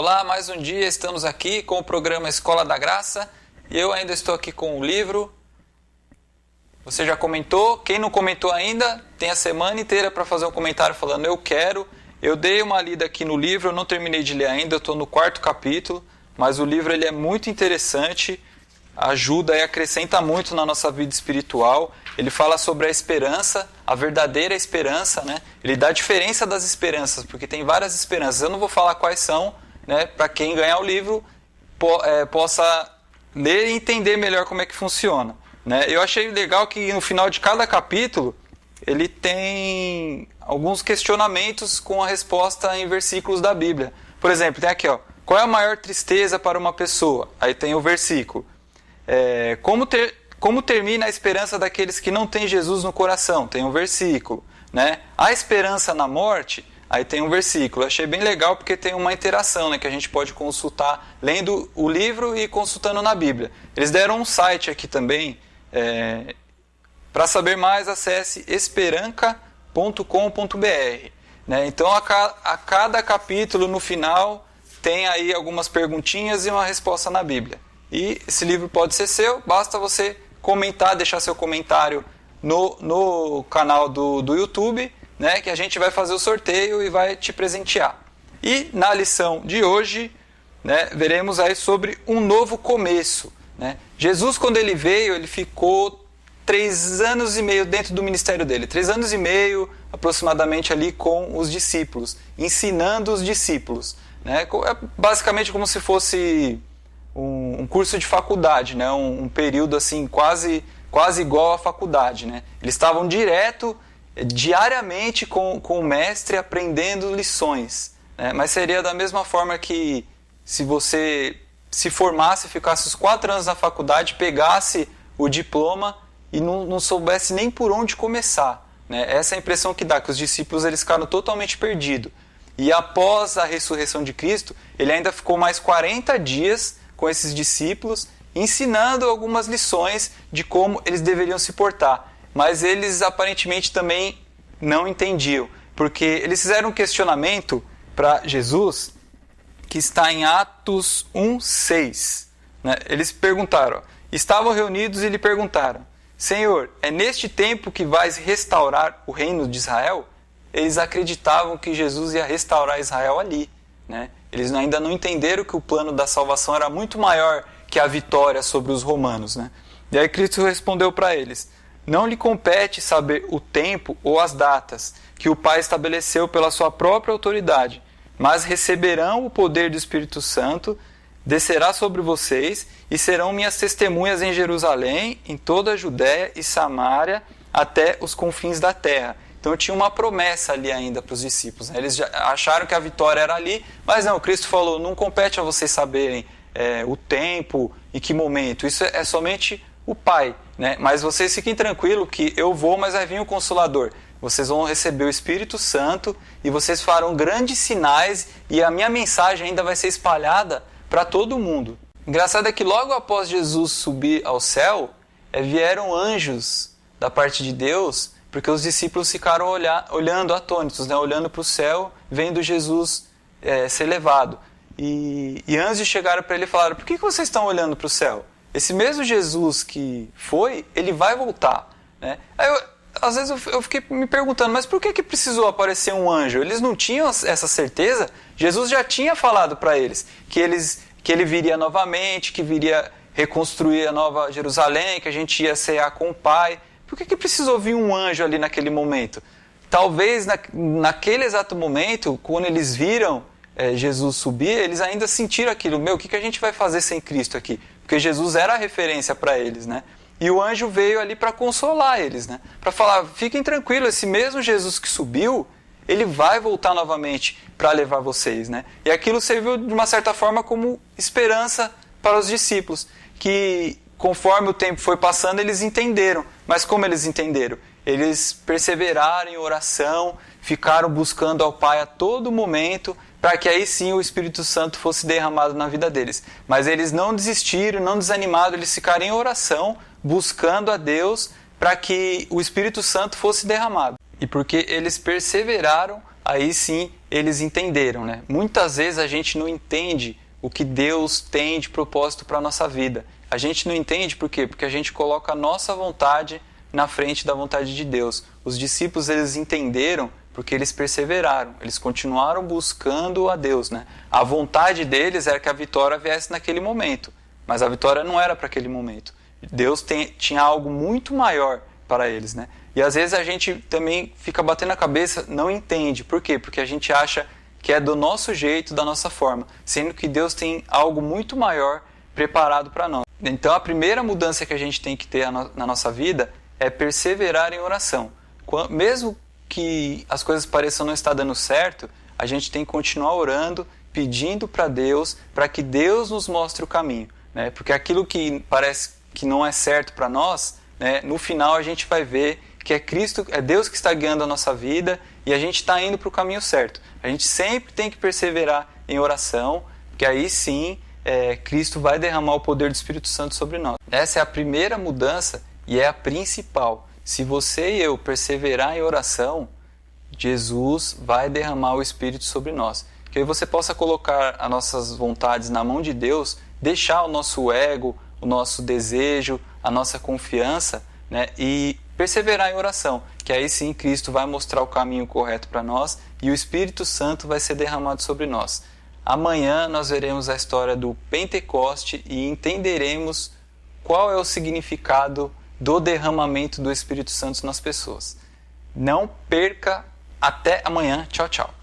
Olá, mais um dia estamos aqui com o programa Escola da Graça e eu ainda estou aqui com o livro. Você já comentou? Quem não comentou ainda, tem a semana inteira para fazer um comentário falando eu quero. Eu dei uma lida aqui no livro, eu não terminei de ler ainda, eu estou no 4º capítulo, mas o livro ele é muito interessante, ajuda e acrescenta muito na nossa vida espiritual. Ele fala sobre a esperança, a verdadeira esperança, né? Ele dá a diferença das esperanças, porque tem várias esperanças. Eu não vou falar quais são, né? Para quem ganhar o livro possa ler e entender melhor como é que funciona, né? Eu achei legal que no final de cada capítulo ele tem alguns questionamentos com a resposta em versículos da Bíblia. Por exemplo, tem aqui, ó, qual é a maior tristeza para uma pessoa? Aí tem o versículo. Como termina a esperança daqueles que não têm Jesus no coração? Tem um versículo, né? A esperança na morte? Aí tem um versículo. Eu achei bem legal porque tem uma interação, né, que a gente pode consultar lendo o livro e consultando na Bíblia. Eles deram um site aqui também. Para saber mais, acesse esperanca.com.br. Né? Então, a cada capítulo, no final, tem aí algumas perguntinhas e uma resposta na Bíblia. E esse livro pode ser seu, basta você comentar, deixar seu comentário no canal do YouTube, né, que a gente vai fazer o sorteio e vai te presentear. E na lição de hoje, né, veremos aí sobre um novo começo. Né? Jesus, quando ele veio, ele ficou 3 anos e meio dentro do ministério dele. 3 anos e meio, aproximadamente, ali com os discípulos, ensinando os discípulos. Né? É basicamente como se fosse um curso de faculdade, né? Um período assim quase igual à faculdade. Né? Eles estavam diariamente com o mestre aprendendo lições. Né? Mas seria da mesma forma que se você se formasse, ficasse os 4 anos na faculdade, pegasse o diploma e não soubesse nem por onde começar. Né? Essa é a impressão que dá, que os discípulos eles ficaram totalmente perdidos. E após a ressurreição de Cristo, ele ainda ficou mais 40 dias com esses discípulos, ensinando algumas lições de como eles deveriam se portar. Mas eles aparentemente também não entendiam, porque eles fizeram um questionamento para Jesus, que está em Atos 1:6. Né? Eles perguntaram, ó, estavam reunidos e lhe perguntaram, Senhor, é neste tempo que vais restaurar o reino de Israel? Eles acreditavam que Jesus ia restaurar Israel ali. Né? Eles ainda não entenderam que o plano da salvação era muito maior que a vitória sobre os romanos. Né? E aí Cristo respondeu para eles, não lhe compete saber o tempo ou as datas que o Pai estabeleceu pela sua própria autoridade, mas receberão o poder do Espírito Santo, descerá sobre vocês e serão minhas testemunhas em Jerusalém, em toda a Judéia e Samária, até os confins da terra. Então tinha uma promessa ali ainda para os discípulos. Né? Eles já acharam que a vitória era ali, mas não, Cristo falou, não compete a vocês saberem o tempo, em que momento. Isso é somente o Pai. Né? Mas vocês fiquem tranquilos que eu vou, mas vai vir o Consolador. Vocês vão receber o Espírito Santo e vocês farão grandes sinais e a minha mensagem ainda vai ser espalhada para todo mundo. Engraçado é que logo após Jesus subir ao céu, vieram anjos da parte de Deus, porque os discípulos ficaram olhando atônitos, né? Olhando para o céu, vendo Jesus ser levado. E anjos chegaram para ele e falaram, por que vocês estão olhando para o céu? Esse mesmo Jesus que foi, ele vai voltar. Né? Aí às vezes eu fiquei me perguntando, mas por que precisou aparecer um anjo? Eles não tinham essa certeza? Jesus já tinha falado para eles que ele viria novamente, que viria reconstruir a nova Jerusalém, que a gente ia cear com o Pai. Por que precisou vir um anjo ali naquele momento? Talvez naquele exato momento, quando eles viram Jesus subir, eles ainda sentiram aquilo, o que a gente vai fazer sem Cristo aqui? Porque Jesus era a referência para eles, né? E o anjo veio ali para consolar eles, né? Para falar, fiquem tranquilos, esse mesmo Jesus que subiu, ele vai voltar novamente para levar vocês, né? E aquilo serviu de uma certa forma como esperança para os discípulos, que conforme o tempo foi passando, eles entenderam. Mas como eles entenderam? Eles perseveraram em oração, ficaram buscando ao Pai a todo momento, para que aí sim o Espírito Santo fosse derramado na vida deles. Mas eles não desistiram, não desanimaram, eles ficaram em oração, buscando a Deus para que o Espírito Santo fosse derramado. E porque eles perseveraram, aí sim eles entenderam, né? Muitas vezes a gente não entende o que Deus tem de propósito para a nossa vida. A gente não entende por quê? Porque a gente coloca a nossa vontade na frente da vontade de Deus. Os discípulos, eles entenderam porque eles perseveraram, eles continuaram buscando a Deus, né? A vontade deles era que a vitória viesse naquele momento, mas a vitória não era para aquele momento. Deus tinha algo muito maior para eles, né? E às vezes a gente também fica batendo a cabeça, não entende. Por quê? Porque a gente acha que é do nosso jeito, da nossa forma, sendo que Deus tem algo muito maior preparado para nós. Então a primeira mudança que a gente tem que ter na nossa vida é perseverar em oração. Mesmo que as coisas pareçam não estar dando certo, a gente tem que continuar orando, pedindo para Deus, para que Deus nos mostre o caminho, né? Porque aquilo que parece que não é certo para nós, né, no final a gente vai ver que é Cristo, é Deus que está guiando a nossa vida e a gente está indo para o caminho certo. A gente sempre tem que perseverar em oração, porque aí sim Cristo vai derramar o poder do Espírito Santo sobre nós. Essa é a primeira mudança e é a principal. Se você e eu perseverar em oração, Jesus vai derramar o Espírito sobre nós. Que aí você possa colocar as nossas vontades na mão de Deus, deixar o nosso ego, o nosso desejo, a nossa confiança, né, e perseverar em oração. Que aí sim Cristo vai mostrar o caminho correto para nós e o Espírito Santo vai ser derramado sobre nós. Amanhã nós veremos a história do Pentecoste e entenderemos qual é o significado do derramamento do Espírito Santo nas pessoas. Não perca, até amanhã. Tchau, tchau.